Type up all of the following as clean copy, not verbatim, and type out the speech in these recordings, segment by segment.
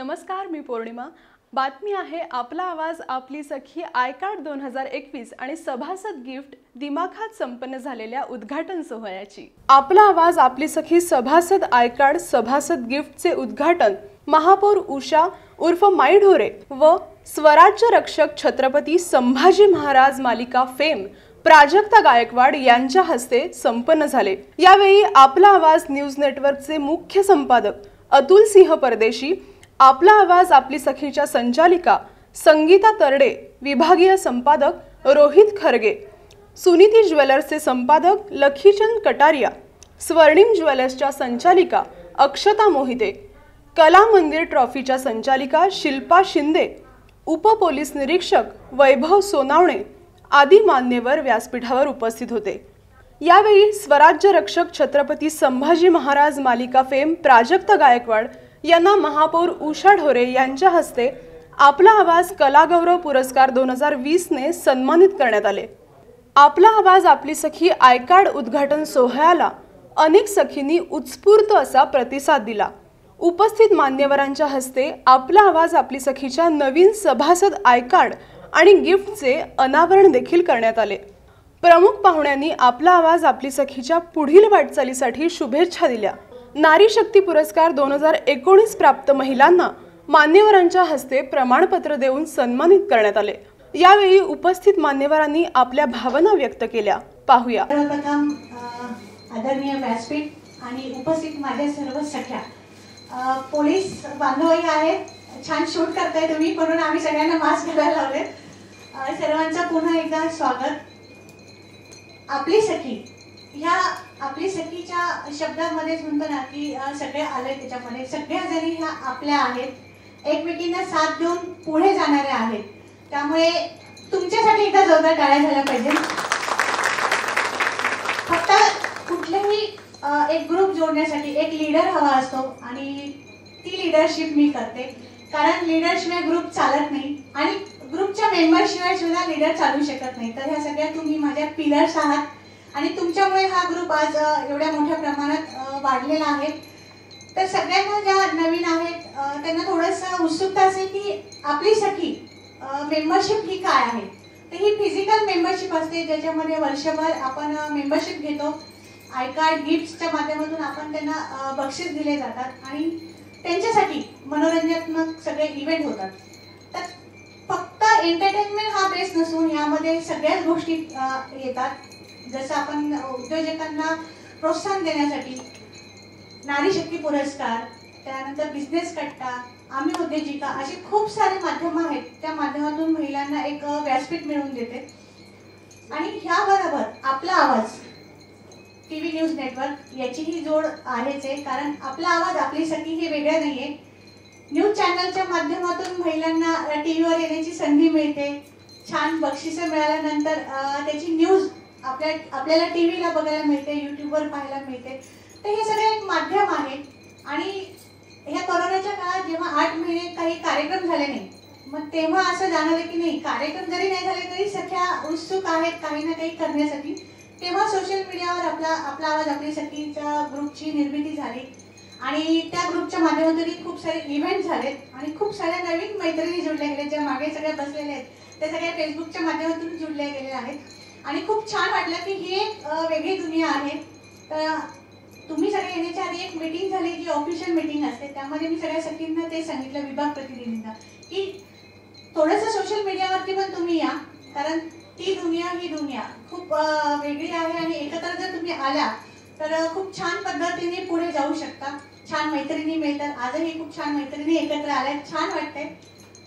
नमस्कार, मी पौर्णिमा। बातमी आहे आपला आवाज आपली सखी आय कार्ड 2021 आणि सभासद गिफ्ट दिमाखात संपन्न झालेल्या उद्घाटन सोहळ्याची। आपला आवाज आपली सखी सभासद आय कार्ड सभासद गिफ्टचे उद्घाटन महापौर उषा उर्फ माई ढोरे व स्वराज्य रक्षक छत्रपती संभाजी महाराज मालिका फेम प्राजक्ता गायकवाड यांच्या हस्ते संपन्न झाले। यावेळी आपला आवाज न्यूज नेटवर्कचे मुख्य संपादक अतुल सिंह परदेशी, आपला आवाज आपली सखीच्या संचालिका संगीता तरडे, विभागीय संपादक रोहित खरगे, सुनीती ज्वेलर्सचे संपादक लखीचंद कटारिया, स्वर्णिम ज्वेलर्सच्या संचालिका अक्षता मोहिते, कला मंदिर ट्रॉफीच्या संचालिका शिल्पा शिंदे, उप पोलीस निरीक्षक वैभव सोनावणे आदी मान्यवर व्यासपीठावर उपस्थित होते। यावेळी स्वराज्य रक्षक छत्रपती संभाजी महाराज मालिका फेम प्राजक्ता गायकवाड यांना महापौर उषा ढोरे यांच्या हस्ते आपला आवाज कलागौरव पुरस्कार 2020 ने सन्मानित करण्यात आले। आपला आवाज आपली सखी आय कार्ड उद्घाटन सोहळ्याला अनेक सखींनी उत्स्फूर्त असा प्रतिसाद दिला। उपस्थित मान्यवरांच्या हस्ते आपला आवाज आपली सखीच्या नवीन सभासद आय कार्ड आणि गिफ्टचे अनावरण देखील करण्यात आले। प्रमुख पाहुण्यांनी आपला आवाज आपली सखीच्या पुढील वाटचालीसाठी शुभेच्छा दिल्या। नारी शक्ती पुरस्कार 2019 प्राप्त महिलांना मान्यवरांच्या हस्ते प्रमाणपत्र देऊन सन्मानित करण्यात आले। यावेळी उपस्थित मान्यवरांनी आपल्या भावना व्यक्त केल्या। पाहूया। सर्वप्रथम आदरणीय व्यासपीठ आणि उपस्थित माझ्या सर्व सख्या पोलीस बांधवही आहेत, छान शूट करताय तुम्ही, म्हणून आम्ही सगळ्यांना मास्क घालायला लावले। सर्वांचं पुन्हा एकदा स्वागत। आपली सखी ह्या आपली सखीच्या शब्दामध्येच म्हणतो ना की सगळे आले, त्याच्यामध्ये सगळ्या जणी ह्या आपल्या आहेत, एकमेकींना साथ देऊन पुढे जाणाऱ्या आहेत। त्यामुळे तुमच्यासाठी एकदा जोरदार टाळ्या झाल्या पाहिजे। फक्त कुठलेही एक ग्रुप जोडण्यासाठी एक लीडर हवा असतो आणि ती लीडरशिप मी करते, कारण लीडरशिवाय ग्रुप चालत नाही आणि ग्रुपच्या मेंबरशिवाय सुद्धा लीडर चालू शकत नाही। तर ह्या सगळ्या तुम्ही माझ्या पिलर्स आहात आणि तुमच्यामुळे हा ग्रुप आज एवढ्या मोठ्या प्रमाणात वाढलेला आहे। तर सगळ्यांना ज्या नवीन आहेत त्यांना थोडंसं उत्सुकता असेल की आपली सखी मेंबरशिप ही काय आहे। तर ही फिजिकल मेंबरशिप असते, ज्याच्यामध्ये वर्षभर आपण मेंबरशिप घेतो। आय कार्ड गिफ्टच्या माध्यमातून आपण त्यांना बक्षीस दिले जातात आणि त्यांच्यासाठी मनोरंजनात्मक सगळे इव्हेंट होतात। तर फक्त एंटरटेनमेंट हा बेस नसून यामध्ये सगळ्याच गोष्टी येतात, जसं आपण उद्योजकांना प्रोत्साहन देण्यासाठी नारी शक्ती पुरस्कार, त्यानंतर बिझनेस कट्टा, आम्ही उद्योजिका, असे खूप सारे माध्यम आहेत, त्या माध्यमातून महिलांना एक व्यासपीठ मिळवून देते। आणि ह्याबरोबर आपला आवाज टीव्ही न्यूज नेटवर्क याचीही जोड आहेच आहे, कारण आपला आवाज आपली सखी हे वेगळं नाहीये। न्यूज चॅनलच्या माध्यमातून महिलांना टीव्हीवर येण्याची संधी मिळते, छान बक्षिसं मिळाल्यानंतर त्याची न्यूज आपल्याला टीव्हीला बघायला मिळते, यूट्यूबवर पाहायला मिळते। तर हे सगळे एक माध्यम आहे। आणि ह्या कोरोनाच्या काळात जेव्हा 8 महिने काही कार्यक्रम झाले नाही, मग तेव्हा असं जाणवलं की नाही, कार्यक्रम जरी नाही झाले तरी सख्या उत्सुक आहेत काही ना काही करण्यासाठी। तेव्हा सोशल मीडियावर आपला आवाज आपली सखीच्या ग्रुपची निर्मिती झाली आणि त्या ग्रुपच्या माध्यमातून खूप सारे इव्हेंट झालेत आणि खूप साऱ्या नवीन मैत्रिणी जुळल्या गेल्या, ज्या मागे सगळ्या बसलेल्या आहेत त्या सगळ्या फेसबुकच्या माध्यमातून जुळल्या गेलेल्या आहेत। आणि खूप छान वाटलं की ही एक वेगळी दुनिया आहे। तर तुम्ही सगळे येण्याच्या आधी एक मीटिंग झाली, जी ऑफिशियल मीटिंग असते, त्यामध्ये मी सगळ्या सखींना ते सांगितलं, विभाग प्रतिनिधींना, की थोडंसं सोशल मीडियावरती पण तुम्ही या, कारण ती दुनिया ही दुनिया खूप वेगळी आहे आणि एकत्र जर तुम्ही आल्या तर खूप छान पद्धतीने पुढे जाऊ शकता, छान मैत्रिणी मिळतात। आजही खूप छान मैत्रिणी एकत्र आल्या, छान वाटते।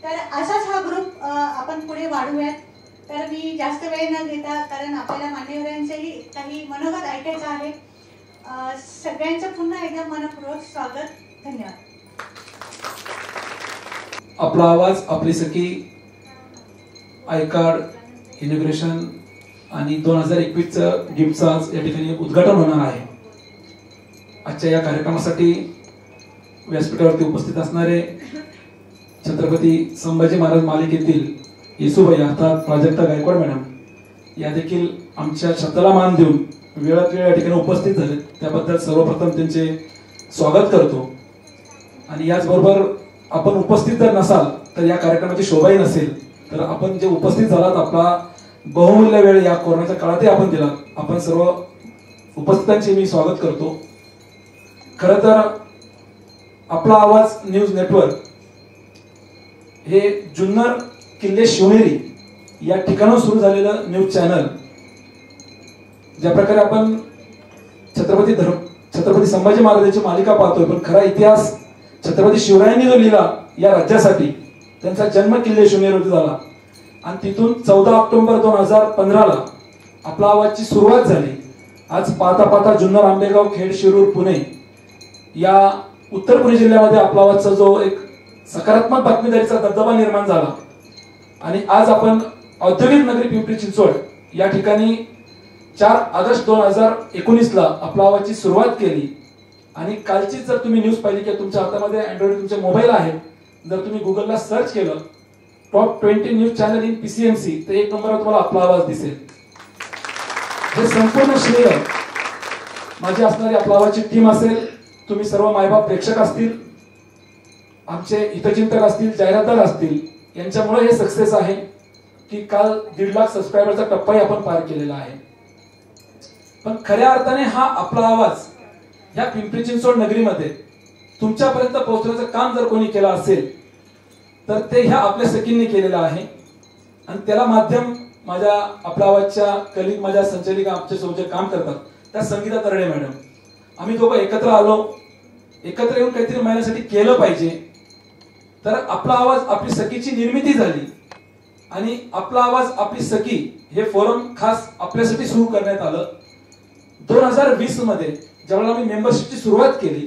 तर असाच हा ग्रुप आपण पुढे वाढवूयात। तर मी जास्त वेळ न घेता, कारण आपल्याला मान्यवरांचंही काही मनोगत ऐकायचं आहे, सगळ्यांचं पुन्हा एकदा मनपूर्वक स्वागत। धन्यवाद। आपला आवाज आपली सखी आय कार्ड इनॉग्रेशन आणि 2021चं गिफ्टचं आज या ठिकाणी उद्घाटन होणार आहे। आजच्या या कार्यक्रमासाठी व्यासपीठावरती उपस्थित असणारे छत्रपती संभाजी महाराज मालिकेतील येसूबाई अर्थात प्राजक्ता गायकवाड मॅडम या देखील आमच्या शब्दाला मान देऊन वेळात वेळ या ठिकाणी उपस्थित झाले, त्याबद्दल सर्वप्रथम त्यांचे स्वागत करतो। आणि याचबरोबर आपण उपस्थित जर नसाल तर या कार्यक्रमाची शोभाही नसेल. तर आपण जे उपस्थित झालात, आपला बहुमूल्य वेळ या कोरोनाच्या काळातही आपण दिलात, आपण सर्व उपस्थितांचे मी स्वागत करतो. खरं तर आपला आवाज न्यूज नेटवर्क हे जुन्नर किल्ले शिवनेरी या ठिकाणाहून सुरू झालेलं न्यूज चॅनल, ज्या प्रकारे आपण छत्रपती संभाजी महाराजांची मालिका पाहतोय, पण खरा इतिहास छत्रपती शिवरायांनी जो लिहिला या राज्यासाठी, त्यांचा जन्म किल्ले शिवनेरीवरती झाला आणि तिथून 14 ऑक्टोबर 2015ला आपला आवाजची सुरुवात झाली. आज पाहता पाहता जुन्नर, आंबेगाव, खेड, शिरूर, पुणे या उत्तर पुणे जिल्ह्यामध्ये आपला आवाजचा जो एक सकारात्मक बातमीदारीचा दबदबा निर्माण झाला आणि आज आपण औद्योगिक नगरी पिंपरी चिंचवड या ठिकाणी 4 ऑगस्ट 2019ला आपला आवाजची सुरुवात केली. आणि कालची जर तुम्ही न्यूज पाहिली की तुमच्या हातामध्ये अँड्रॉइड तुमचे मोबाईल आहेत, जर तुम्ही गुगलला सर्च केलं top 20 news channel in PCMC तर 1 नंबरवर तुम्हाला आपला आवाज दिसेल. हे संपूर्ण श्रेय माझी असणारी आपला आवाजची टीम असेल, तुम्ही सर्व मायबाप प्रेक्षक असतील, आमचे हितचिंतक असतील, जाहिरातदार असतील, यांच्यामुळे हे सक्सेस आहे की काल 1.5 लाख सबस्क्रायबरचा टप्पाही आपण पार केलेला आहे. पण खऱ्या अर्थाने हा आपला आवाज या पिंपरी चिंचवड नगरीमध्ये तुमच्यापर्यंत पोहोचण्याचं काम जर कोणी केलं असेल तर ते ह्या आपल्या सखींनी केलेलं आहे. आणि त्याला माध्यम माझ्या आपला आवाजच्या कलिग, माझ्या संचालिका आमच्या सोबत जे काम करतात त्या संगीता तरडे मॅडम, आम्ही दोघं एकत्र आलो, एकत्र येऊन काहीतरी महिन्यासाठी केलं पाहिजे. तर आपला आवाज आपली सखीची निर्मिती झाली आणि आपला आवाज आपली सखी हे फोरम खास आपल्यासाठी सुरू करण्यात आलं. 2020 मध्ये ज्यावेळेला आम्ही मेंबरशिपची सुरुवात केली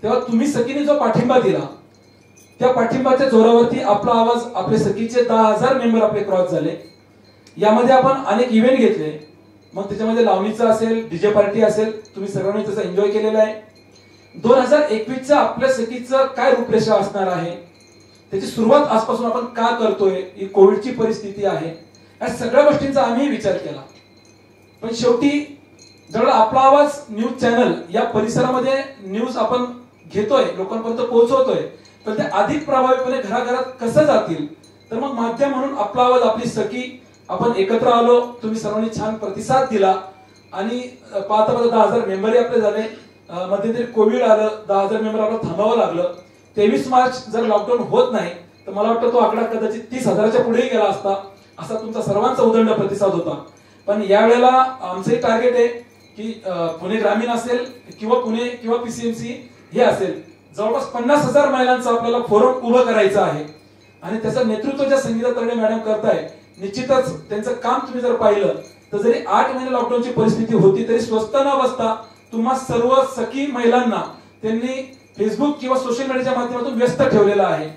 तेव्हा तुम्ही सखीने जो पाठिंबा दिला त्या पाठिंबाच्या जोरावरती आपला आवाज आपले सखीचे 10,000 मेंबर आपले क्रॉस झाले. यामध्ये आपण अनेक इव्हेंट घेतले, मग त्याच्यामध्ये लावणीचा असेल, डीजे पार्टी असेल, तुम्ही सर्वांनी त्याचा एन्जॉय केलेला आहे. 2021च्या आपल्या सखीचं काय रूपरेषा असणार आहे, त्याची सुरुवात आजपासून आपण का करतोय, ही कोविडची परिस्थिती आहे, या सगळ्या गोष्टींचा आम्ही विचार केला. पण शेवटी ज्यावेळेला आपला आवाज न्यूज चॅनल या परिसरामध्ये न्यूज आपण घेतोय, लोकांपर्यंत पोहोचवतोय, पण ते अधिक प्रभावीपणे घराघरात कसं जातील, तर मग माध्यम म्हणून आपला आवाज आपली सखी आपण एकत्र आलो. तुम्ही सर्वांनी छान प्रतिसाद दिला आणि पाहता पाहता 10,000 मेंबरही आपले झाले. मध्यंतरी कोविड आलं, 10,000 मेंबर आपल्याला थांबावं लागलं. 23 मार्च जर लॉकडाऊन होत नाही तर मला वाटतं तो आकडा कदाचित 30,000च्या पुढेही गेला असता, असा तुमचा सर्वांचा उदंड प्रतिसाद होता. पण यावेळेला आमचंही टार्गेट आहे की पुणे ग्रामीण असेल किंवा पुणे किंवा PCMC हे असेल, जवळपास 50,000 महिलांचा आपल्याला फोरम उभं करायचं आहे. आणि त्याचं नेतृत्व ज्या संगीता तरडे मॅडम करताय, निश्चितच त्यांचं काम तुम्ही जर पाहिलं तर जरी 8 महिने लॉकडाऊनची परिस्थिती होती तरी स्वस्त न बसता तुम्हा सर्व सखी महिलांना त्यांनी फेसबुक किंवा सोशल मीडियाच्या माध्यमातून व्यस्त ठेवलेलं आहे.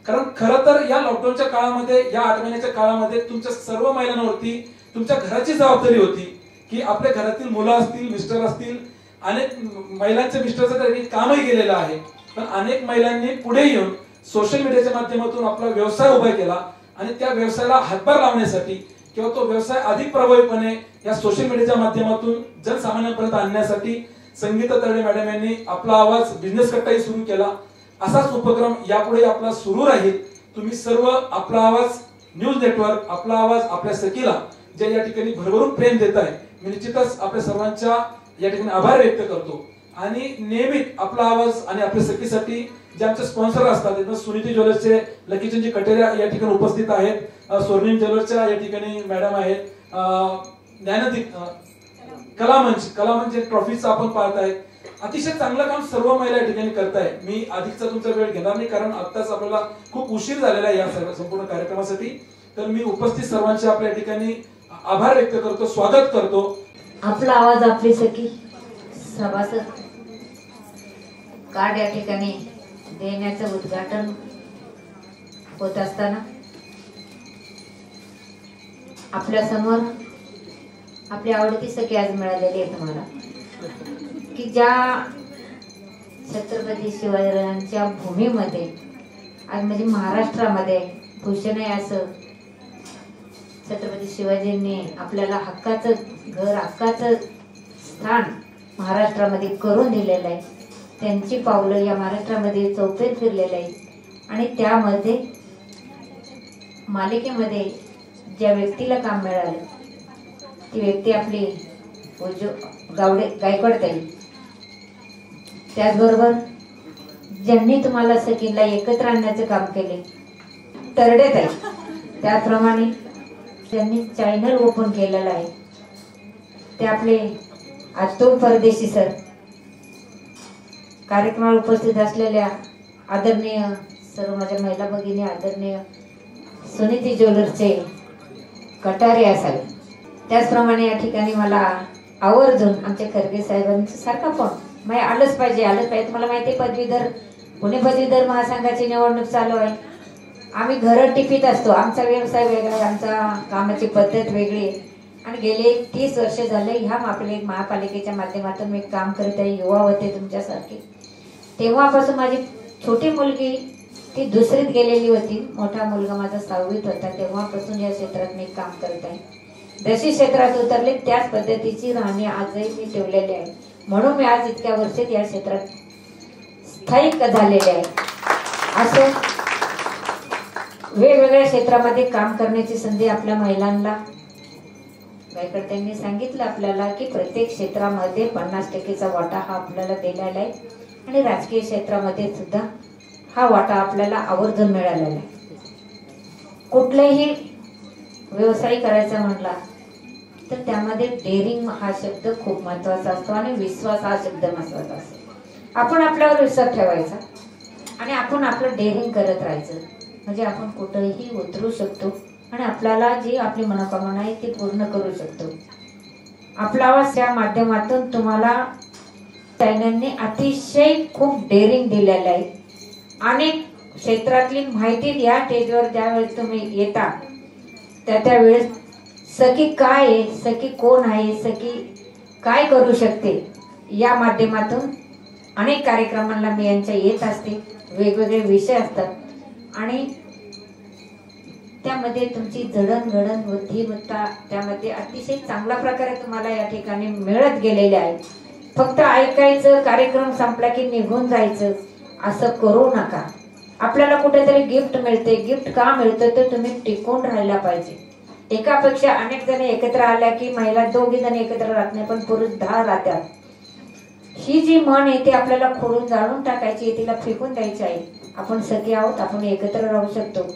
कारण खरं तर या लॉकडाऊनच्या काळामध्ये, या 8 महिन्याच्या काळामध्ये तुमच्या सर्व महिलांवरती तुमच्या घराची जबाबदारी होती की आपल्या घरातील मुलं असतील, मिस्टर असतील, अनेक महिलांच्या मिस्टरचं तरी कामही केलेलं आहे, पण अनेक महिलांनी पुढे येऊन सोशल मीडियाच्या माध्यमातून आपला व्यवसाय उभा केला आणि त्या व्यवसायाला हातभार लावण्यासाठी किंवा तो व्यवसाय अधिक प्रभावीपणे या सोशल मीडियाच्या माध्यमातून जनसामान्यांपर्यंत आणण्यासाठी संगीता तरडे मॅडम यांनी आपला आवाज बिझनेस कट्टाही सुरू केला. असाच उपक्रम यापुढे आपला सुरू राहील. तुम्ही सर्व आपला आवाज न्यूज नेटवर्क, आपला आवाज आपल्या सखीला जे या ठिकाणी भरभरून प्रेम देत आहे, मी निश्चितच आपल्या सर्वांच्या या ठिकाणी आभार व्यक्त करतो. आणि नेहमीच आपला आवाज आणि आपल्या सखीसाठी जे आमचे स्पॉन्सर असतात, सुनीती ज्वेलर्सचे लकीचंदजी कटेरिया या ठिकाणी उपस्थित आहेत, स्वर्णिम ज्वेलर्सच्या या ठिकाणी मॅडम आहेत, ज्ञानदीप कलामंच ट्रॉफीचं आपण पाहताय. अतिशय चांगलं काम सर्व महिला या ठिकाणी करताय. मी अधिकचा तुमचा वेळ घेणार नाही कारण आत्ताच आपल्याला खूप उशीर झालेला आहे या संपूर्ण कार्यक्रमासाठी. तर मी उपस्थित सर्वांचे आपल्या ठिकाणी आभार व्यक्त करतो, स्वागत करतो. आपला आवाज आपली सखी सभासद कार्ड या ठिकाणी देण्याचं उद्घाटन होत असताना आपल्या समोर आपली आवडती सखी आज मिळालेली आहे तुम्हाला, की ज्या छत्रपती शिवाजीराजांच्या भूमीमध्ये आज म्हणजे महाराष्ट्रामध्ये भूषण आहे असं छत्रपती शिवाजींनी आपल्याला हक्काचं घर, हक्काचं स्थान महाराष्ट्रामध्ये करून दिलेलं आहे. त्यांची पावलं या महाराष्ट्रामध्ये चौफेर फिरलेलं आहे आणि त्यामध्ये मालिकेमध्ये ज्या व्यक्तीला काम मिळालं ती व्यक्ती आपली गायकवाड ताई. त्याचबरोबर ज्यांनी तुम्हाला सखीला एकत्र आणण्याचे काम केले तरडे ताई. त्याप्रमाणे त्यांनी चॅनल ओपन केलेलं आहे ते आपले अतुल परदेशी सर. कार्यक्रमाला उपस्थित असलेल्या आदरणीय सर्व माझ्या महिला भगिनी, आदरणीय सुनीती ज्वेलर्सचे कटारे असावे. त्याचप्रमाणे या ठिकाणी मला आवर्जून आमच्या खरगे साहेबांचा सारखा फोन म्हणजे आलंच पाहिजे. तुम्हाला माहिती पदवीधर पुणे पदवीधर महासंघाची निवडणूक चालू आहे. आम्ही घरं टिपीत असतो. आमचा व्यवसाय वेगळा आहे, आमचा कामाची पद्धत वेगळी आहे. आणि गेले 30 वर्ष झाले ह्या महापालिकेच्या माध्यमातून मी काम करत आहे. युवा होते तुमच्यासारखे. तेव्हापासून माझी छोटी मुलगी ती दुसरीत गेलेली होती, मोठा मुलगा माझा 6वीत होता. तेव्हापासून या क्षेत्रात मी काम करत आहे. जशी क्षेत्रात उतरले त्याच पद्धतीची राहणी आजही मी ठेवलेली आहे. म्हणून मी आज इतक्या वर्षात या क्षेत्रात स्थायिक झालेले आहे. असं वेगवेगळ्या क्षेत्रामध्ये काम करण्याची संधी आपल्या महिलांना गायकवाड त्यांनी सांगितलं आपल्याला की प्रत्येक क्षेत्रामध्ये 50%चा वाटा हा आपल्याला दिलेला आहे आणि राजकीय क्षेत्रामध्ये सुद्धा हा वाटा आपल्याला आवर्जून मिळालेला आहे. कुठलाही व्यवसाय करायचा म्हणला तर त्यामध्ये डेअरिंग हा शब्द खूप महत्वाचा असतो आणि विश्वास हा शब्द महत्वाचा असतो. आपण आपल्यावर विश्वास ठेवायचा आणि आपण आपलं डेअरिंग करत राहायचं म्हणजे आपण कुठेही उतरू शकतो आणि आपल्याला जी आपली मनोकामना आहे ती पूर्ण करू शकतो. आपला आवाज या माध्यमातून तुम्हाला चॅनलने अतिशय खूप डेअरिंग दिलेलं आहे. अनेक क्षेत्रातली माहिती या स्टेजवर ज्यावेळेस तुम्ही येता त्यावेळेस सखी काय आहे, सखी कोण आहे, सखी काय करू शकते या माध्यमातून अनेक कार्यक्रमांना मी यांच्या येत असते. वेगवेगळे विषय असतात आणि त्यामध्ये तुमची जडणघडण बुद्धिमत्ता त्यामध्ये अतिशय चांगल्या प्रकारे तुम्हाला या ठिकाणी मिळत गेलेले आहे. फक्त ऐकायचं, कार्यक्रम संपला की निघून जायचं असं करू नका. आपल्याला कुठेतरी गिफ्ट मिळते. गिफ्ट का मिळतं तर तुम्ही टिकून राहायला पाहिजे. एकापेक्षा अनेक जण एकत्र आल्या की महिला 2 जण एकत्र राहत नाही पण पुरुष 10 राहतात. ही जी मन आहे ती आपल्याला खोडून जाळून टाकायची आहे, तिला फेकून द्यायची आहे. आपण सगळे आहोत, आपण एकत्र राहू शकतो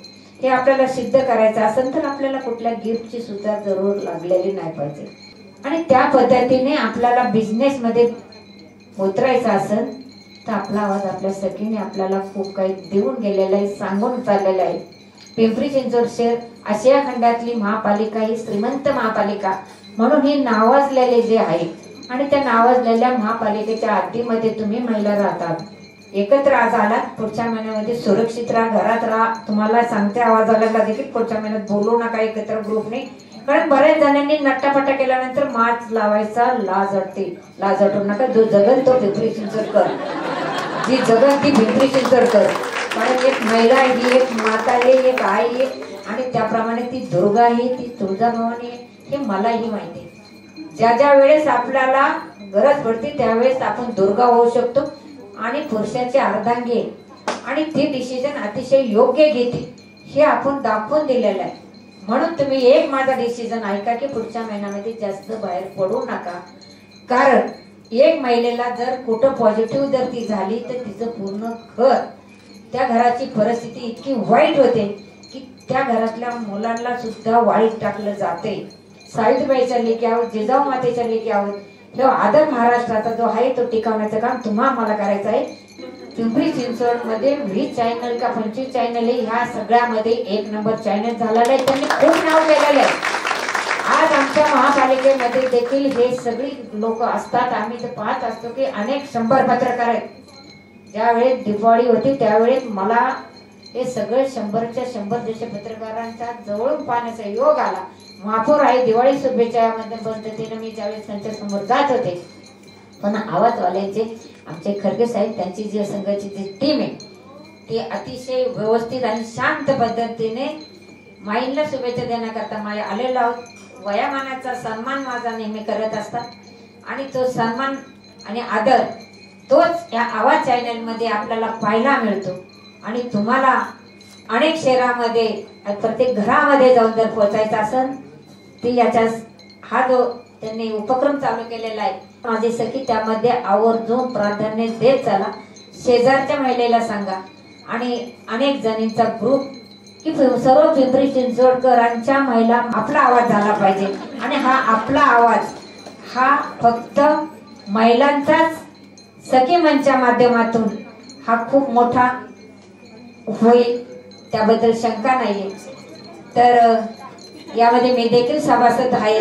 हे आपल्याला सिद्ध करायचं असेल तर आपल्याला कुठल्या गिफ्टची सुद्धा जरूर लागलेली नाही पाहिजे. आणि त्या पद्धतीने आपल्याला बिझनेस मध्ये उतरायचं असेल तर आपला आवाज आपल्या सखीने आपल्याला खूप काही देऊन गेलेला आहे, सांगून चाललेला आहे. पिंपरी चिंचवड शहर आशिया खंडातली महापालिका ही श्रीमंत महापालिका म्हणून हे नावाजलेले जे आहे आणि त्या नावाजलेल्या महापालिकेच्या हद्दीमध्ये तुम्ही महिला राहतात. एकत्र आज आलात. पुढच्या महिन्यामध्ये सुरक्षित राहा, घरात राहा. तुम्हाला सांगते आवाजाला देखील पुढच्या महिन्यात बोलू नका एकत्र ग्रुपने. कारण बऱ्याच जणांनी नट्टापट्टा केल्यानंतर मास्क लावायचा लाज वाटते. लाज वाटू नका. जो जगन तो पिंपरी चिंचवड कर, जी जगन ती पिंपरी चिंचवड कर. कारण एक महिला आहे, ही एक माता आहे, एक आई आहे आणि त्याप्रमाणे ती दुर्गा आहे, ती तुळजाभवानी आहे हे मलाही माहिती आहे. ज्या वेळेस आपल्याला गरज पडते त्यावेळेस आपण दुर्गा होऊ शकतो आणि पुरुषाचे अर्धांगी आणि ती डिसिजन अतिशय योग्य घेते हे आपण दाखवून दिलेलं आहे. म्हणून तुम्ही एक माझा डिसिजन ऐका की पुढच्या महिन्यामध्ये जास्त बाहेर पडू नका. कारण एक महिलेला जर कुठं पॉझिटिव्ह जर ती झाली तर तिचं पूर्ण घर त्या घराची परिस्थिती इतकी वाईट होते की त्या घरातल्या मुलांना सुद्धा वाईट टाकलं जाते. सावित्रीबाईच्या लेकी आहोत, जिजाऊ मातेच्या लेकी आहोत. हे आदर महाराष्ट्राचा जो आहे तो टिकवण्याचं काम तुम्हा मला करायचं आहे. पिंपरी चिंचवड मध्ये 20 चॅनल का 25 चॅनल आहे. ह्या सगळ्यामध्ये 1 नंबर चॅनल झालेला आहे. त्यांनी खूप नाव केलेलं आहे. आज आमच्या महापालिकेमध्ये देखील हे सगळी लोक असतात. आम्ही तर पाहत असतो की अनेक 100 पत्रकार आहेत. ज्यावेळेस दिवाळी होती त्यावेळेस मला हे सगळे 100च्या 100 देश पत्रकारांचा जवळून पाहण्याचा योग आला. महापौर आहे, दिवाळी शुभेच्छा पद्धतीने मी ज्यावेळेस त्यांच्या समोर जात होते पण आवाजवाल्यांचे आमचे खरगे साहेब त्यांची जी संघाची जी टीम आहे ती अतिशय व्यवस्थित आणि शांत पद्धतीने माईंना शुभेच्छा देण्याकरता माझ्या आलेला आहोत. वयामानाचा सन्मान माझा नेहमी करत असतात आणि तो सन्मान आणि आदर तोच या आवाज चॅनल मध्ये आपल्याला पाहायला मिळतो. आणि तुम्हाला अनेक शहरामध्ये प्रत्येक घरामध्ये जाऊन जर पोहोचायचं असेल ती याच्या हा जो त्यांनी उपक्रम चालू केलेला आहे माझी सखी त्यामध्ये आवर्जून प्राधान्य देत चला. शेजारच्या महिलेला सांगा आणि अनेक जणींचा ग्रुप की सर्व पिंपरी चिंचवडकरांच्या महिला आपला आवाज झाला पाहिजे आणि हा आपला आवाज हा फक्त महिलांचाच सखी मंचच्या माध्यमातून हा खूप मोठा होईल त्याबद्दल शंका नाहीये. तर यामध्ये मी देखील सभासद आहे,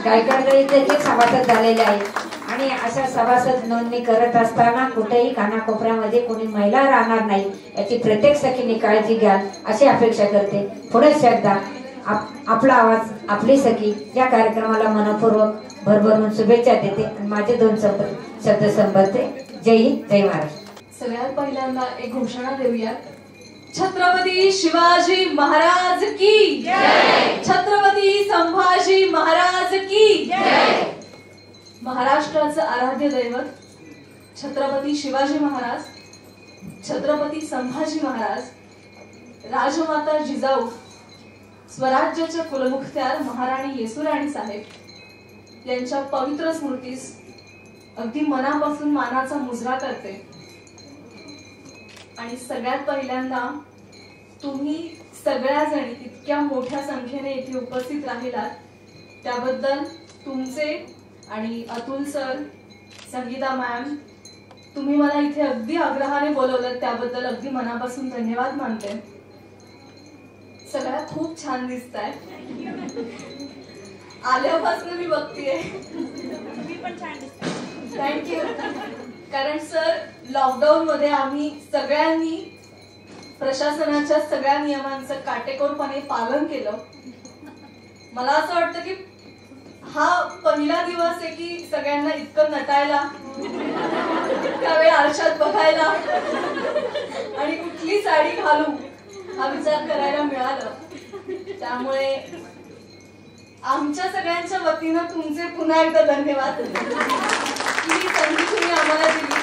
गायकवाड देखील सभासद झालेले आहे आणि अशा सभासद नोंदणी करत असताना कुठेही कानाकोपऱ्यामध्ये कोणी महिला राहणार नाही याची प्रत्येक सखीने काळजी घ्याल अशी अपेक्षा करते. पुढे एकदा आपला आवाज आपली सखी या कार्यक्रमाला मनपूर्वक भरभरून शुभेच्छा देते आणि माझे 2 शब्द संपवते. जय हिंद, जय महाराष्ट्र. सगळ्यात पहिल्यांदा एक घोषणा देऊया. छत्रपती शिवाजी महाराज की जय. छत्रपती संभाजी महाराज की जय. महाराष्ट्राचं आराध्य दैवत छत्रपती शिवाजी महाराज, छत्रपती संभाजी महाराज, राजमाता जिजाऊ, स्वराज्याच्या कुलमुखत्यार महाराणी येसुराणी साहेब यांच्या पवित्र स्मृतीस अगदी मनापासून मानाचा मुजरा करते. आणि सगळ्यात पहिल्यांदा तुम्ही सगळ्या जणी इतक्या मोठ्या संख्येने इथे उपस्थित राहिलात त्याबद्दल तुमचे आणि अतुल सर, संगीता मॅम, तुम्ही मला इथे अगदी आग्रहाने बोलवलं त्याबद्दल अगदी मनापासून धन्यवाद मानते. सगळ्या खूप छान दिसताय. आल्यापासून मी बघतीये. थँक्यू. कारण सर लॉकडाऊन मध्ये आम्ही सगळ्यांनी प्रशासनाच्या सगळ्या नियमांचं काटेकोरपणे पालन केलं. मला असं वाटतं की हा पहिला दिवस आहे की सगळ्यांना इतकं नटायला, त्यावेळी आरशात बघायला आणि कुठली साडी घालू हा विचार करायला मिळालं. त्यामुळे आमच्या सगळ्यांच्या वतीनं तुमचे पुन्हा एकदा धन्यवाद की ही संधी तुम्ही आम्हाला दिली.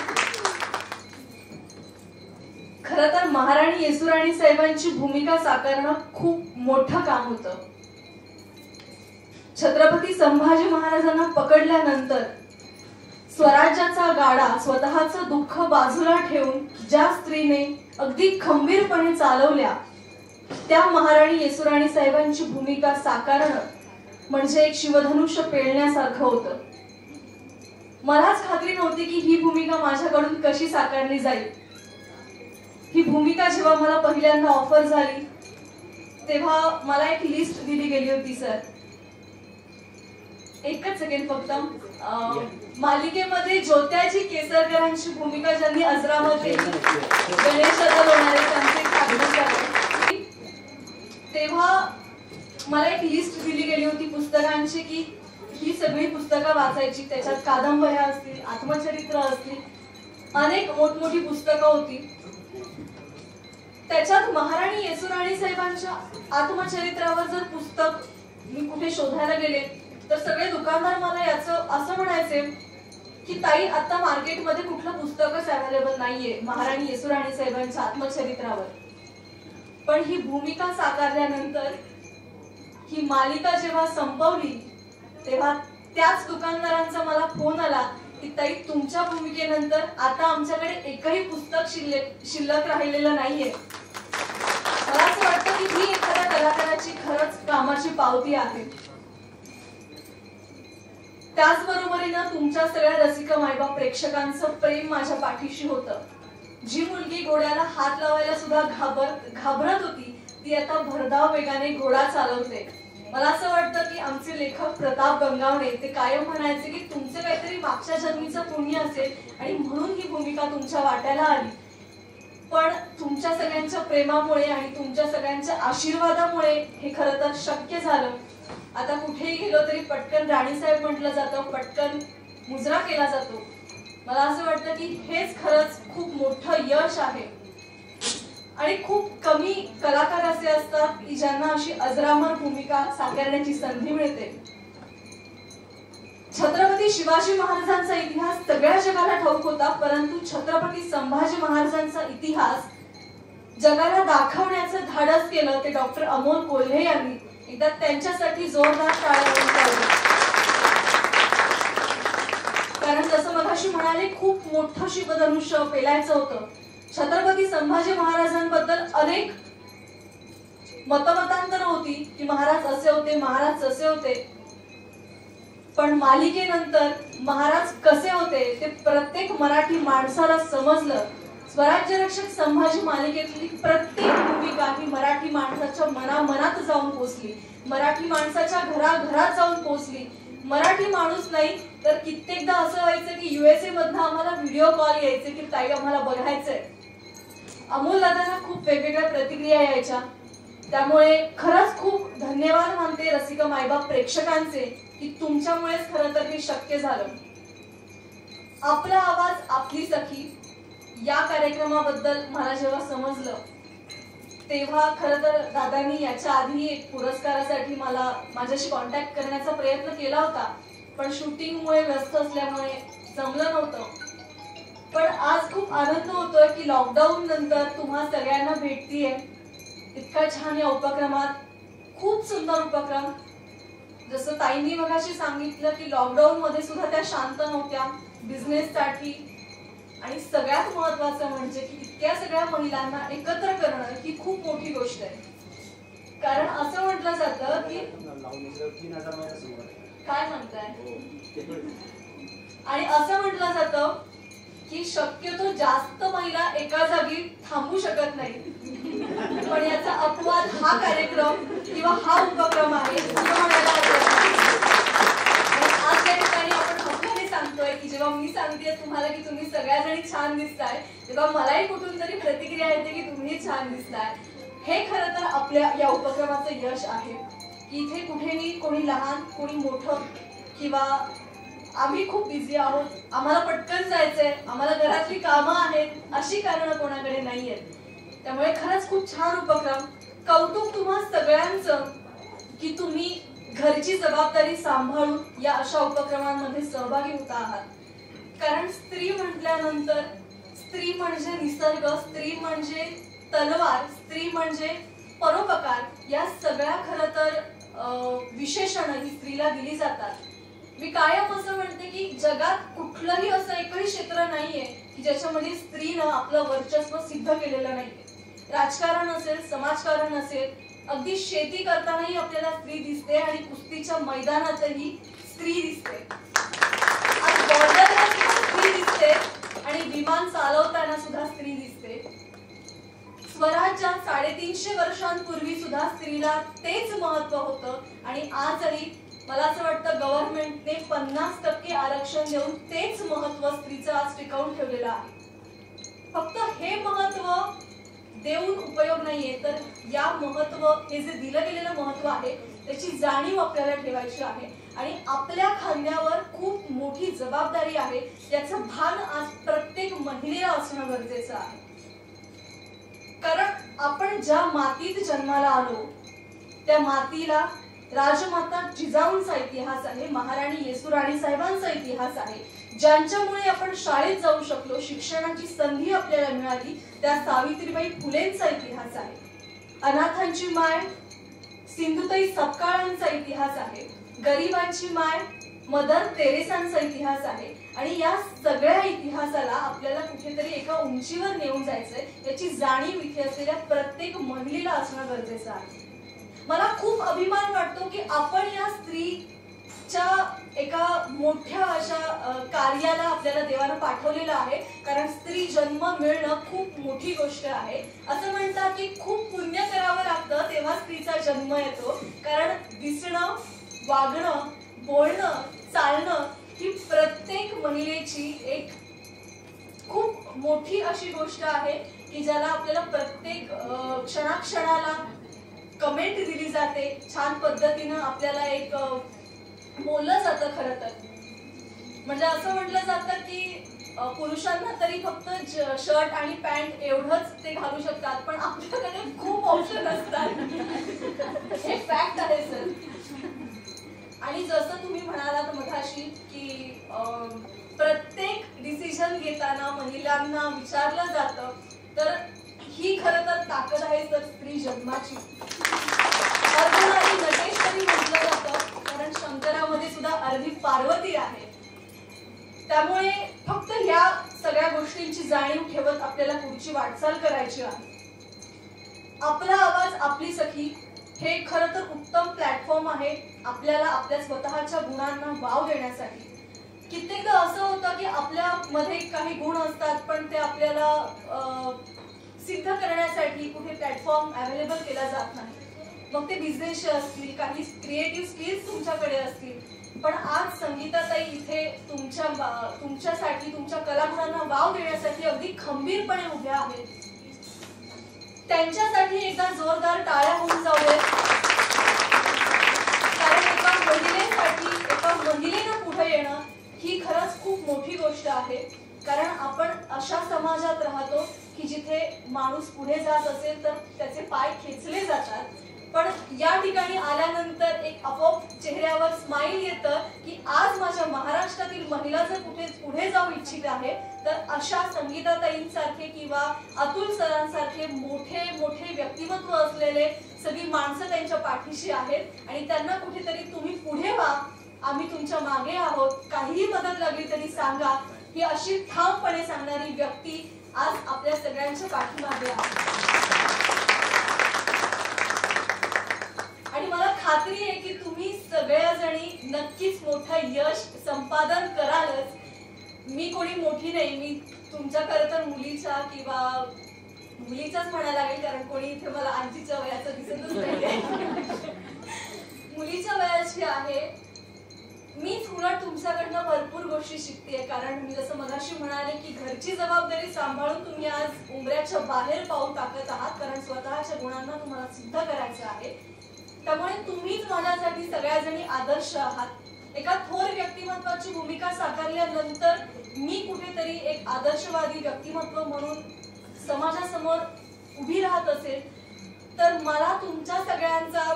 खरं तर महाराणी येसुराणी साहेबांची भूमिका साकारणं खूप मोठं काम होतं. छत्रपती संभाजी महाराजांना पकडल्यानंतर स्वराज्याचा गाडा स्वतःचं दुःख बाजूला ठेवून ज्या स्त्रीने अगदी खंबीरपणे चालवल्या त्या महाराणी येसुराणी साहेबांची भूमिका साकारणं म्हणजे एक शिवधनुष्य पेलण्यासारखं होतं. मलाच खात्री नव्हती की ही भूमिका माझ्याकडून कशी साकारली जाईल. ही भूमिका जेव्हा मला पहिल्यांदा ऑफर झाली तेव्हा मला एक लिस्ट दिली गेली होती. सर एकच सेकंड फक्त. मालिकेमध्ये ज्योत्याजी केसरकरांची भूमिका ज्यांनी अजरामर केली, गणेश तेव्हा मला एक लिस्ट दिली गेली होती पुस्तकांची की ही सगळी पुस्तकं वाचायची. त्याच्यात कादंबऱ्या असतील, आत्मचरित्र असतील, अनेक मोठमोठी पुस्तकं होती. त्याच्यात महाराणी येसुराणी साहेबांच्या आत्मचरित्रावर जर पुस्तक मी कुठे शोधायला गेले तर सगळे दुकानदार मला याचं असं म्हणायचे की ताई आता मार्केटमध्ये कुठलं पुस्तकच अवेलेबल नाहीये महाराणी येसुराणी साहेबांच्या आत्मचरित्रावर. पण ही भूमिका साकारल्यानंतर ही मालिका जेव्हा संपवली तेव्हा त्याच दुकानदारांचा मला फोन आला की ताई तुमच्या भूमिकेनंतर आता आमच्याकडे एकही पुस्तक शिल्लक राहिलेलं नाहीये. मला असं वाटतं की ही एखाद्या कलाकाराची खरंच कामाची पावती आहे. त्याचबरोबरीनं तुमच्या सगळ्या रसिक मायबाप प्रेक्षकांचं प्रेम माझ्या पाठीशी होतं. जी मुलगी घोड्याला हात लावायला सुद्धा घाबरत होती ती आता भरधाव वेगाने घोडा चालवते. मला असं वाटतं की आमचे लेखक प्रताप गंगावणे ते कायम म्हणायचे की तुमचं काहीतरी मागच्या जन्मीचं पुण्य असेल आणि म्हणून ही भूमिका तुमच्या वाट्याला आली. पण तुमच्या सगळ्यांच्या प्रेमामुळे आणि तुमच्या सगळ्यांच्या आशीर्वादामुळे हे खरं तर शक्य झालं. आता कुठेही गेलो तरी पटकन राणीसाहेब म्हटलं जातं, पटकन मुजरा केला जातो. मला असं वाटतं की हेच खरंच खूप मोठं यश आहे. आणि खूप कमी कलाकार असे असतात की ज्यांना अशी अजरामर भूमिका साकारण्याची संधी मिळते. छत्रपती शिवाजी महाराजांचा इतिहास सगळ्या जगाला ठाऊक होता, परंतु छत्रपती संभाजी महाराजांचा इतिहास जगाला दाखवण्याचं धाडस केलं ते डॉक्टर अमोल कोल्हे यांनी. एकदा त्यांच्यासाठी जोरदार टाळ्या वाजवा. कारण जसं मगाशी म्हणाले, खूप मोठं शिवधनुष्य पेलायचं होतं. छत्रपती संभाजी महाराजांबद्दल अनेक मतमतांतर होती की महाराज असे होते, महाराज तसे होते. पण मालिकेनंतर महाराज कसे होते ते प्रत्येक मराठी माणसाला समजलं. स्वराज्य रक्षक संभाजी मालिकेतली प्रत्येक भूमिका ही मराठी माणसाच्या मनामनात जाऊन पोहोचली, मराठी माणसाच्या घराघरात जाऊन पोहोचली. मराठी माणूस नाही तर कित्येकदा असं व्हायचं की USA मधनं आम्हाला व्हिडिओ कॉल यायचे की ताई आम्हाला बघायचंय. अमोल दादांना खूप वेगवेगळ्या प्रतिक्रिया यायच्या. त्यामुळे खरंच खूप धन्यवाद मानते रसिका मायबाप प्रेक्षकांचे की तुमच्यामुळेच खरं तर हे शक्य झालं. आपला आवाज आपली सखी या कार्यक्रमाबद्दल मला जेव्हा समजलं तेव्हा खरं तर दादांनी याच्या आधी एक पुरस्कारासाठी मला माझ्याशी कॉन्टॅक्ट करण्याचा प्रयत्न केला होता, पण शूटिंगमुळे व्यस्त असल्यामुळे जमलं नव्हतं. पण आज खूप आनंद होतोय की लॉकडाऊन नंतर तुम्हा सगळ्यांना भेटतीये. इतका छान या उपक्रमात, खूप सुंदर उपक्रम. जसं ताईंनी मगाशी सांगितलं की लॉकडाऊन मध्ये सुद्धा त्या शांत नव्हत्या बिझनेससाठी. आणि सगळ्यात महत्वाचं म्हणजे की इतक्या सगळ्या महिलांना एकत्र करणं ही खूप मोठी गोष्ट आहे. कारण असं म्हटलं जातं की काय म्हणताय, आणि असं म्हटलं जातं की शक्यतो जास्त महिला एका जागी थांबू शकत नाही. पण याचा अपवाद हा कार्यक्रम किंवा हा उपक्रम आहे. आज या ठिकाणी आपण हक्काने सांगतोय की जेव्हा मी सांगते तुम्हाला की तुम्ही सगळ्याजणी छान दिसताय, तेव्हा मलाही कुठून तरी प्रतिक्रिया येते की तुम्ही छान दिसताय. हे खरं तर आपल्या या उपक्रमाचं यश आहे की इथे कुठेही कोणी लहान कोणी मोठं किंवा आम्ही खूप बिझी आहोत, आम्हाला पटकन जायचंय, आम्हाला घरातली कामं आहेत, अशी कारणं कोणाकडे नाहीयेत. त्यामुळे खरंच खूप छान उपक्रम. कौतुक तुम्हा सगळ्यांचं की तुम्ही घरची जबाबदारी सांभाळून या अशा उपक्रमांमध्ये सहभागी होता आहात. कारण स्त्री म्हटल्यानंतर स्त्री म्हणजे निसर्ग, स्त्री म्हणजे तलवार, स्त्री म्हणजे परोपकार, या सगळ्या खरं तर विशेषणं ही स्त्रीला दिली जातात. मी कायम असं म्हणते की जगात कुठलंही असं एकही क्षेत्र नाहीये की ज्याच्यामध्ये स्त्रीनं आपलं वर्चस्व सिद्ध केलेलं नाहीये. राजकारण असेल, समाजकारण असेल, अगदी शेती करतानाही आपल्याला स्त्री दिसते आणि कुस्तीच्या मैदानातही स्त्री दिसते, बॉर्डरला स्त्री दिसते आणि विमान चालवताना सुद्धा स्त्री दिसते. स्वराज्यात 350 वर्षांपूर्वी सुद्धा स्त्रीला तेच महत्व होतं आणि आजही मला असं वाटतं गव्हर्नमेंटने 50% आरक्षण देऊन तेच महत्व स्त्रीचं आज टिकवून ठेवलेलं आहे. फक्त हे महत्व देऊन उपयोग नाहीये, तर या महत्व हे जे दिलं गेलेलं महत्व आहे त्याची जाणीव आपल्याला ठेवायची आहे आणि आपल्या खांद्यावर खूप मोठी जबाबदारी आहे याचं भान आज प्रत्येक महिलेला असणं गरजेचं आहे. कारण आपण ज्या मातीत जन्माला आलो त्या मातीला राजमाता जिजाऊंचा इतिहास आहे, महाराणी येसुराणी साहेबांचा इतिहास आहे. ज्यांच्यामुळे आपण शाळेत जाऊ शकलो, शिक्षणाची संधी आपल्याला मिळाली, त्या सावित्रीबाई फुलेंचा इतिहास आहे. अनाथांची माय सिंधुताई सपकाळांचा इतिहास आहे. गरिबांची माय मदर तेरेसांचा इतिहास आहे. आणि या सगळ्या इतिहासाला आपल्याला कुठेतरी एका उंचीवर नेऊन जायचंय याची जाणीव इथे असलेल्या प्रत्येक महिलेला असणं गरजेचं आहे. मला खूप अभिमान वाटतो की आपण या स्त्रीच्या एका मोठ्या अशा कार्याला आपल्याला देवानं पाठवलेलं आहे. कारण स्त्री जन्म मिळणं खूप मोठी गोष्ट आहे. असं म्हणतात की खूप पुण्य करावं लागतं तेव्हा स्त्रीचा जन्म येतो. कारण दिसणं, वागणं, बोलणं, चालणं ही प्रत्येक महिलेची एक खूप मोठी अशी गोष्ट आहे की ज्याला आपल्याला प्रत्येक क्षणाक्षणाला कमेंट दिली जाते, छान पद्धतीनं आपल्याला एक बोललं जातं. खरं तर म्हणजे असं म्हटलं जातं की पुरुषांना तरी फक्त शर्ट आणि पॅन्ट एवढंच ते घालू शकतात, पण आपल्याकडे खूप ऑप्शन असतात. हे फॅक्ट आहे सर. आणि जसं तुम्ही म्हणालात मगाशी की प्रत्येक डिसिजन घेताना महिलांना विचारलं जातं, तर ही खरं तर माझी जन्माची. अर्धनारी नटेश्वरी म्हटलं जातं कारण शंकरामध्ये सुद्धा अर्धी पार्वती आहे. त्यामुळे फक्त ह्या सगळ्या गोष्टींची जाणीव ठेवत आपल्याला पुढची वाटचाल करायची आहे. आपला आवाज आपली सखी हे खरं तर उत्तम प्लॅटफॉर्म आहे आपल्याला आपल्या स्वतःच्या गुणांना वाव देण्यासाठी. कित्येकदा असं होतं की आपल्यामध्ये काही गुण असतात पण ते आपल्याला सिद्ध करण्यासाठी कुठे प्लॅटफॉर्म अवेलेबल केला जात नाही. मग ते बिझनेसचे असतील, काही क्रिएटिव्ह स्किल्स तुमच्याकडे असतील, पण आज संगीताताई इथे तुमच्यासाठी तुमच्या कलागुणांना वाव देण्यासाठी अगदी खंबीरपणे उभ्या आहेत. त्यांच्यासाठी एकदा जोरदार टाळ्या होऊन जाऊयात. कारण एका महिलेनं पुढे येणं ही खरंच खूप मोठी गोष्ट आहे. कारण आपण अशा समाजात राहतो की जिथे माणूस पुढे जात असेल तर त्याचे पाय खेचले जातात, पण या ठिकाणी आल्यानंतर एक आपोआप चेहऱ्यावर स्माइल येतं की आज माझ्या महाराष्ट्रातील महिला जर कुठे पुढे जाऊ इच्छित आहे तर अशा संगीताताईंसारखे किंवा अतुल सरांसारखे मोठे मोठे व्यक्तिमत्व असलेले सगळी माणसं त्यांच्या पाठीशी आहेत आणि त्यांना कुठेतरी तुम्ही पुढे व्हा, आम्ही तुमच्या मागे आहोत, काहीही मदत लागली तरी सांगा, ही अशी ठामपणे सांगणारी व्यक्ती आज आपल्या सगळ्यांच्या पाठीमागे आहे. आणि मला खात्री आहे की तुम्ही सगळ्याजणी नक्कीच मोठं यश संपादन करालच. मी कोणी मोठी नाही, मी तुमच्या खरं तर मुलीच्या किंवा मुलीचाच म्हणायला लागेल कारण कोणी इथे मला आजीच्या वयाचं दिसतच नाही. मुलीच्या वयाची आहे. मीच उलट तुमच्याकडनं भरपूर गोष्टी शिकतेय. कारण मी जसं मगाशी म्हणाले की घरची जबाबदारी सांभाळून तुम्ही आज उंबऱ्याच्या बाहेर पाऊल टाकत आहात कारण स्वतःच्या गुणांना तुम्हाला सिद्ध करायचं आहे. त्यामुळे तुम्हीच माझ्यासाठी सगळ्याजणी आदर्श आहात. एका थोर व्यक्तिमत्वाची भूमिका साकारल्यानंतर मी कुठेतरी एक आदर्शवादी व्यक्तिमत्व म्हणून समाजासमोर उभी राहत असेल तर मला तुमच्या सगळ्यांचा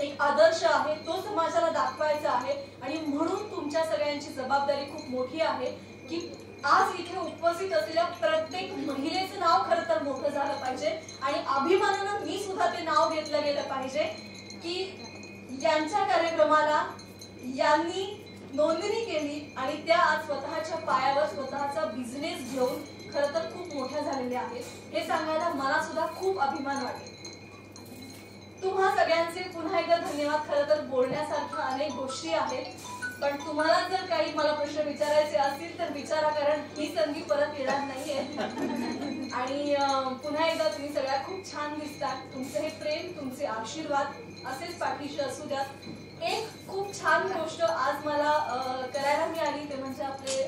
एक आदर्श आहे तो समाजाला दाखवायचा आहे. आणि म्हणून तुमच्या सगळ्यांची जबाबदारी खूप मोठी आहे की आज इथे उपस्थित असलेल्या प्रत्येक महिलेचं नाव खरं तर मोठं झालं पाहिजे आणि अभिमानानं मी सुद्धा ते नाव घेतलं गेलं पाहिजे की यांच्या कार्यक्रमाला यांनी नोंदणी केली आणि त्या आज स्वतःच्या पायावर स्वतःचा बिझनेस घेऊन खरं तर खूप मोठ्या झालेल्या आहेत. हे सांगायला मला सुद्धा खूप अभिमान वाटेल. तुम्हा सगळ्यांचे पुन्हा एकदा धन्यवाद. खरं तर बोलण्यासारख्या अनेक गोष्टी आहेत पण तुम्हाला जर काही मला प्रश्न विचारायचे असतील तर विचारा कारण ही संधी परत येणार नाहीये. आणि पुन्हा एकदा तुम्ही सगळ्या खूप छान दिसतात. तुमचे हे प्रेम, तुमचे आशीर्वाद असेच पाठीशी असू द्या. एक खूप छान गोष्ट आज मला करायला मिळाली ते म्हणजे आपले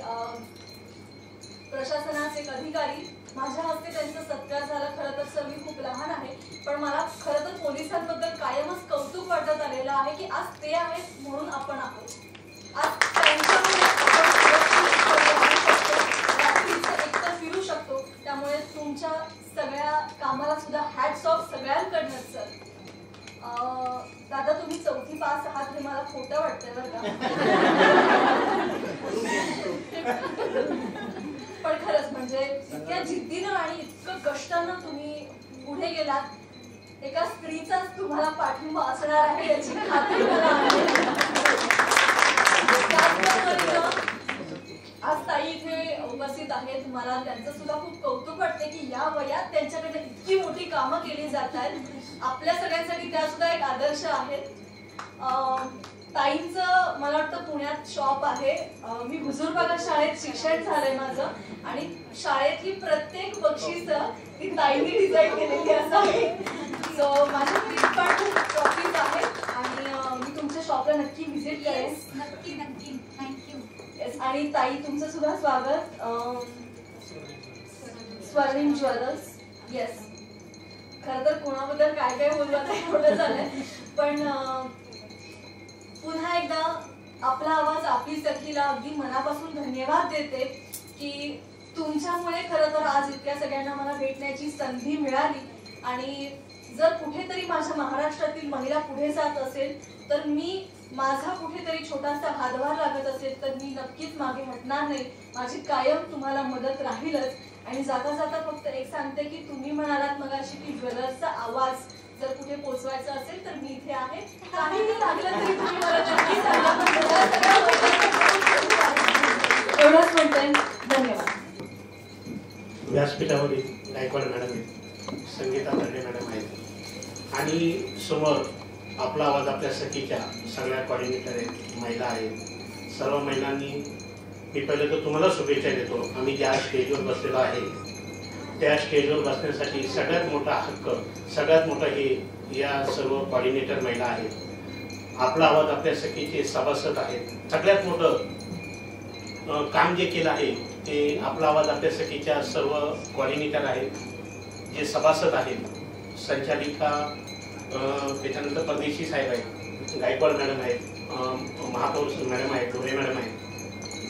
प्रशासनाचे एक अधिकारी, माझ्या हस्ते त्यांचा सत्कार झाला. खरं तर सर मी खूप लहान आहे पण मला खरं तर पोलिसांबद्दल कायमच कौतुक वाटत आलेलं आहे की आज ते आहेत म्हणून आपण आहोत. आज त्यांच्यामुळे एकतर फिरू शकतो. त्यामुळे तुमच्या सगळ्या कामाला सुद्धा हॅट्स ऑफ सगळ्यांकडनं सर. दादा तुम्ही 4थी पास आहात हे मला खोटं वाटतंय बरं का. पण खरंच म्हणजे इतक्या जिद्दीनं आणि इतकं कष्टानं तुम्ही पुढे गेलात. एका स्त्रीचाच तुम्हाला पाठिंबा असणार आहे याची खात्री मला आहे. आज ताई इथे उपस्थित आहेत. मला त्यांचं सुद्धा खूप कौतुक वाटते की या वयात त्यांच्याकडे इतकी मोठी कामं केली जात आहेत. आपल्या सगळ्यांसाठी त्या सुद्धा एक आदर्श आहेत. ताईंचं मला वाटतं पुण्यात शॉप आहे. मी हुजूरबागा शाळेत शिक्षण झालंय माझं आणि शाळेतली प्रत्येक बक्षीस ती ताईंनी डिझाईन केलेली असावी. सो माझ्याकडे पण ट्रॉफीज आहेत आणि मी तुमच्या शॉपला नक्की व्हिजिट करेन. नक्की नक्की. थँक्यू. येस. आणि ताई तुमचं सुद्धा स्वागत. स्वर्णिम ज्वेलर्स. येस. खरं तर कोणाबद्दल काय काय बोललं नाही एवढं झालंय पण पुन्हा एकदा आपला आवाज आपली सखीला अगदी मनापासून धन्यवाद देते की तुमच्यामुळे खरं तर आज इतक्या सगळ्यांना मला भेटण्याची संधी मिळाली. आणि जर कुठेतरी माझ्या महाराष्ट्रातील महिला पुढे जात असेल तर मी माझा कुठेतरी छोटासा हातभार लागत असेल तर मी नक्कीच मागे हटणार नाही. माझी कायम तुम्हाला मदत राहीलच. आणि जाता जाता फक्त एक सांगते की तुम्ही म्हणालात मगाशी की ज्वेलर्सचा आवाज जर कुठे पोहोचवायचं असेल तर मी इथे आहे. काहीही लागलं तरी तुम्ही मला नक्की सांगा. एवढंच म्हणते. धन्यवाद. व्यासपीठावरील गायकवाड मॅडम आहेत, संगीता तरडे मॅडम आहेत आणि समोर आपला आवाज आपल्या सखीच्या सगळ्या कॉर्डिनेटर आहेत, महिला आहेत. सर्व महिलांनी मी पहिले तर तुम्हाला शुभेच्छा देतो. आम्ही ज्या स्टेजवर बसलेलो आहे त्या स्टेजवर बसण्यासाठी सगळ्यात मोठा हक्क, सगळ्यात मोठं हे या सर्व कॉर्डिनेटर महिला आहेत. आपला आवाज आपल्या सखीचे सभासद आहेत. सगळ्यात मोठं काम जे केलं आहे ते आपला आवाज आपल्या सखीच्या सर्व कॉर्डिनेटर आहेत, जे सभासद आहेत, संचालिका, त्याच्यानंतर परदेशी साहेब आहेत, गायकवाड मॅडम आहेत, महापौर मॅडम आहेत, ढोरे मॅडम आहेत.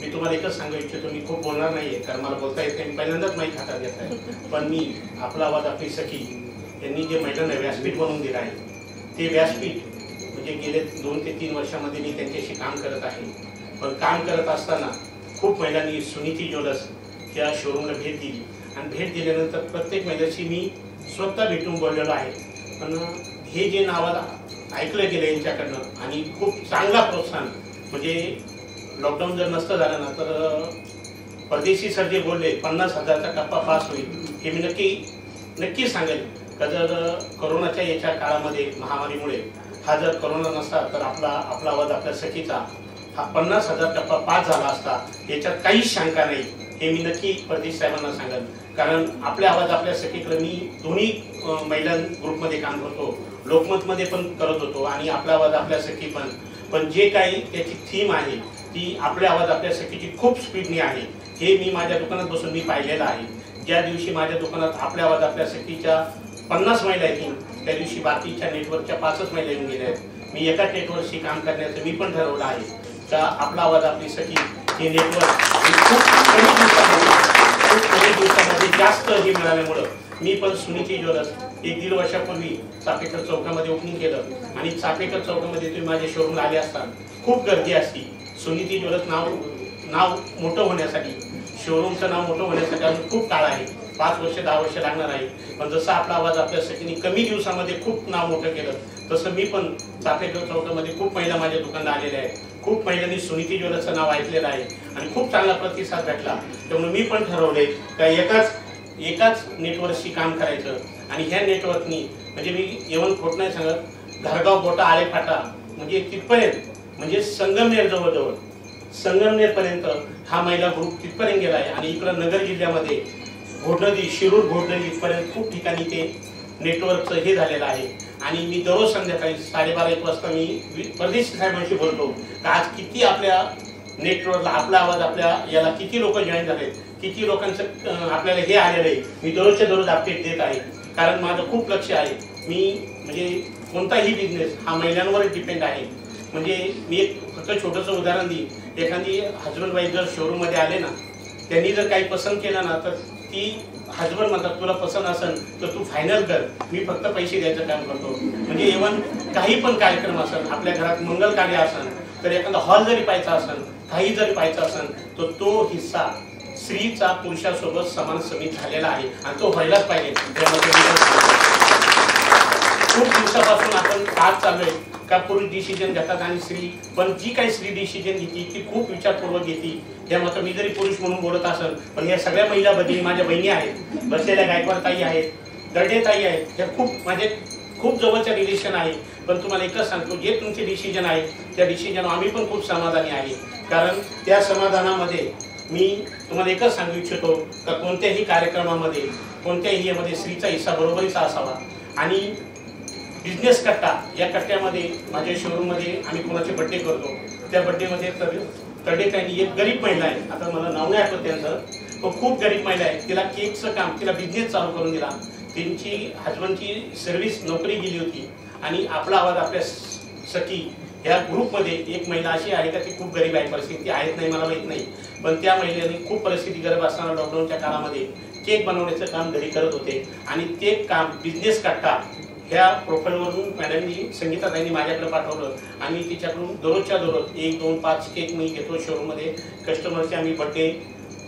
मी तुम्हाला एकच सांगू इच्छितो, मी खूप बोलणार नाहीये कारण मला बोलता येत नाही, पहिल्यांदाच माहीत हातात घेत आहे. पण मी आपला आवाज आपली सखी यांनी जे महिलांना व्यासपीठ बनवून दिलं आहे ते व्यासपीठ म्हणजे गेले 2 ते 3 वर्षामध्ये मी त्यांच्याशी काम करत आहे. पण काम करत असताना खूप महिलांनी सुनीती ज्वेलर्स या शोरूमला भेट दिली आणि भेट दिल्यानंतर प्रत्येक महिलेशी मी स्वतः भेटून बोललेलो आहे. पण हे जे नाव ऐकलं गेलं यांच्याकडनं आणि खूप चांगला प्रोत्साहन, म्हणजे लॉकडाऊन जर नसतं झालं ना तर परदेशी सर जे बोलले 50,000चा टप्पा पास होईल हे मी नक्की सांगेल का जर कोरोनाच्या याच्या काळामध्ये महामारीमुळे हा जर कोरोना नसता तर आपला आवाज आपल्या सखीचा हा 50,000 टप्पा पास झाला असता, याच्यात काहीच शंका नाही. हे मी नक्की परदेश साहेबांना सांगेल कारण आपल्या आवाज आपल्या सखीकडे मी दोन्ही महिला ग्रुपमध्ये काम करतो, लोकमतमध्ये पण करत होतो आणि आपला आवाज आपल्या सखी पण जे काही त्याची थीम आहे ती आपल्या आवाज आपल्या सखीची खूप स्पीडनी आहे. हे मी माझ्या दुकानात बसून मी पाहिलेलं आहे. ज्या दिवशी माझ्या दुकानात आपल्या आवाज आपल्या सखीच्या 50 महिला येतील त्या दिवशी बाकीच्या नेटवर्कच्या 5च महिला येऊन गेल्या आहेत. मी एका नेटवर्कशी काम करण्याचं मी पण ठरवलं आहे का आपला आवाज आपली सखी हे नेटवर्क खूप कमी दिवसामध्ये जास्त हे मिळाल्यामुळं मी पण सुनीती ज्वेलर्स 1-1.5 वर्षापूर्वी चापेकर चौकामध्ये ओपनिंग केलं आणि चापेकर चौकामध्ये तुम्ही माझ्या शोरूमला आले असता खूप गर्दी असती. सुनीती ज्वेलर्स नाव मोठं होण्यासाठी, शोरूमचं नाव मोठं होण्यासाठी अजून खूप काळ आहे, 5 वर्ष 10 वर्ष लागणार आहे. पण जसं आपला आवाज आपल्या सखीने कमी दिवसामध्ये खूप नाव मोठं केलं तसं मी पण चापेकर चौकामध्ये खूप महिला माझ्या दुकानाला आलेल्या आहेत. खूप महिलांनी सुनीती ज्वेलर्सचं नाव ऐकलेलं आहे आणि खूप चांगला प्रतिसाद भेटला. त्यामुळे मी पण ठरवले का एकाच नेटवर्कशी काम करायचं आणि ह्या नेटवर्कनी म्हणजे मी येऊन खोट नाही सांगत, घरगाव बोटा आळेफाटा म्हणजे तिथपर्यंत म्हणजे संगमनेर जवळजवळ संगमनेरपर्यंत हा महिला ग्रुप तिथपर्यंत गेला आहे आणि इकडं नगर जिल्ह्यामध्ये घोडनदी, शिरूर घोडनदी इथपर्यंत खूप ठिकाणी ते नेटवर्कचं हे झालेलं आहे. आणि मी दररोज संध्याकाळी 12:30-1 वाजता मी परदेशी साहेबांशी बोलतो का आज किती आपल्या नेटवर्कला आपला आवाज आपल्या याला किती लोक जॉईन झालेत, किती लोकांचं आपल्याला हे आलेलं आहे. मी दररोजच्या दररोज अपडेट देत आहे कारण माझं खूप लक्ष आहे. मी म्हणजे कोणताही बिझनेस हा महिलांवरच डिपेंड आहे. म्हणजे मी एक फक्त छोटंसं उदाहरण देईन, एखादी हजबंड वाईफ जर शोरूममध्ये आले ना, त्यांनी जर काही पसंत केलं ना तर ती हजबंड म्हणतात तुला पसंत असेल तर तू फायनल कर, मी फक्त पैसे द्यायचं काम करतो. म्हणजे इव्हन काही पण कार्यक्रम असेल, आपल्या घरात मंगल कार्य असेल तर एखादा हॉल जरी पाहायचा असेल, काही जरी पाहायचा असेल तर तो हिस्सा स्त्रीचा पुरुषासोबत समान समित झालेला आहे आणि तो व्हायलाच पाहिजे. खूप दिवसापासून आपण पाहत चाललोय का पुरुष डिसिजन घेतात आणि स्त्री, पण जी काही स्त्री डिसिजन घेते ती खूप विचारपूर्वक घेते. त्यामुळे मी जरी पुरुष म्हणून बोलत असेल पण या सगळ्या महिला बद्दल माझ्या बहिणी आहेत, बसलेल्या गायकवाड ताई आहेत, दर्डे ताई आहेत, ह्या खूप माझे खूप जवळच्या रिलेशन आहे. पण तुम्हाला एकच सांगतो, जे तुमचे डिसिजन आहे त्या डिसिजन आम्ही पण खूप समाधानी आहे. कारण त्या समाधानामध्ये मी तुम्हाला एकच सांगू इच्छितो का कोणत्याही कार्यक्रमामध्ये कोणत्याही यामध्ये स्त्रीचा हिस्सा बरोबरीचा असावा. आणि बिझनेस कट्टा या कट्ट्यामध्ये माझ्या शोरूममध्ये आम्ही कोणाचे बड्डे करतो, त्या बड्डेमध्ये तडेताईंनी एक गरीब महिला आहे, आता मला नाव नाही आठवत त्यांचं, तो खूप गरीब महिला आहे, तिला केकचं काम, तिला बिझनेस चालू करून दिला. त्यांची हजबंडची सर्व्हिस नोकरी गेली होती आणि आपला आवाज आपल्या सखी या ग्रुपमध्ये एक महिला अशी आहे का ती खूप गरीब आहे, परिस्थिती आहेत नाही मला माहीत नाही, पण त्या महिलेने खूप परिस्थिती गरीब असताना लॉकडाऊनच्या काळामध्ये केक बनवण्याचं काम घरी करत होते आणि ते काम बिझनेस कट्टा ह्या प्रोफाईलवरून मॅडमनी संगीताताईंनी माझ्याकडे पाठवलं आणि तिच्याकडून दररोजच्या दररोज 1, 2, 5 केक मी घेतो शोरूममध्ये. कस्टमरचे आम्ही बड्डे,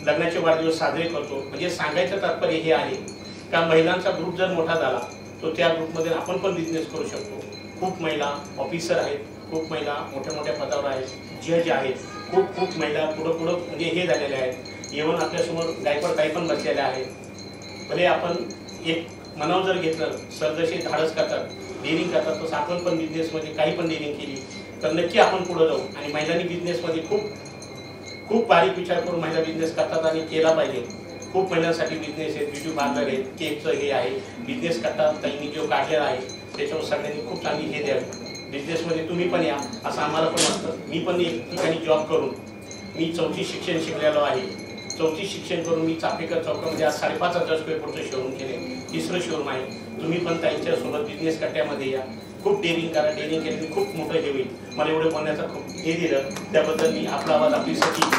लग्नाचे वाढदिवस साजरे करतो. म्हणजे सांगायचं तात्पर्य हे आहे का महिलांचा ग्रुप जर मोठा झाला तो त्या ग्रुपमध्ये आपण पण बिझनेस करू शकतो. खूप महिला ऑफिसर आहेत, खूप महिला मोठ्या मोठ्या पदावर आहेत, जज आहेत, खूप महिला पुढं म्हणजे हे झालेल्या आहेत. इव्हन आपल्यासमोर गायकवाड ताई पण बसलेल्या आहेत. भले आपण एक मनावर जर घेतलं, सर जसे धाडस करतात, डेअरिंग करतात, तसं आपण पण बिझनेसमध्ये काही पण डेअरिंग केली तर नक्की आपण पुढे जाऊ. आणि महिलांनी बिझनेसमध्ये खूप बारीक विचार करून महिला बिझनेस करतात आणि केला पाहिजे. खूप महिलांसाठी बिझनेस आहेत, ब्युटी पार्लर आहेत, केकचं हे आहे, बिझनेस करतात. ताईंनी जो काढलेला आहे त्याच्यावर सगळ्यांनी खूप चांगली हे द्यावी. बिझनेसमध्ये तुम्ही पण या असं आम्हाला पण वाटतं. मी पण एक ठिकाणी जॉब करून मी 4थी शिक्षण शिकलेलो आहे. 4थी शिक्षण करून मी चापेकर चौकामध्ये आज 5,500 स्क्वेअर फूटचं शोरूम केले. 3रं शोरूम आहे. तुम्ही पण ताईंच्या सोबत बिझनेस कट्ट्यामध्ये या. खूप डेअरिंग करा. डेअरिंग केल्याने खूप मोठं हे होईल. मला एवढं बोलण्याचा खूप हे दिलं त्याबद्दल मी आपला आवाज आपली सखी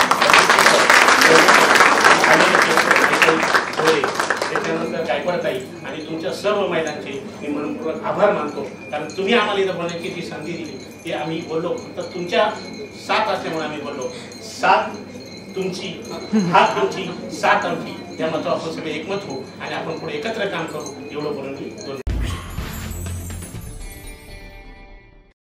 त्याच्यानंतर गायकवाड ताई आणि तुमच्या सर्व महिलांचे मी मनपूर्वक आभार मानतो. कारण तुम्ही आम्हाला इथं बोलण्याची जी संधी दिली ते आम्ही बोललो, फक्त तुमच्या साथ असल्यामुळे आम्ही बोललो. साथ तुमची, हात तुमची, साथ आमची, या मतावर आपण सगळे एकमत होऊ आणि आपण पुढे एकत्र काम करू. एवढं बोलून मी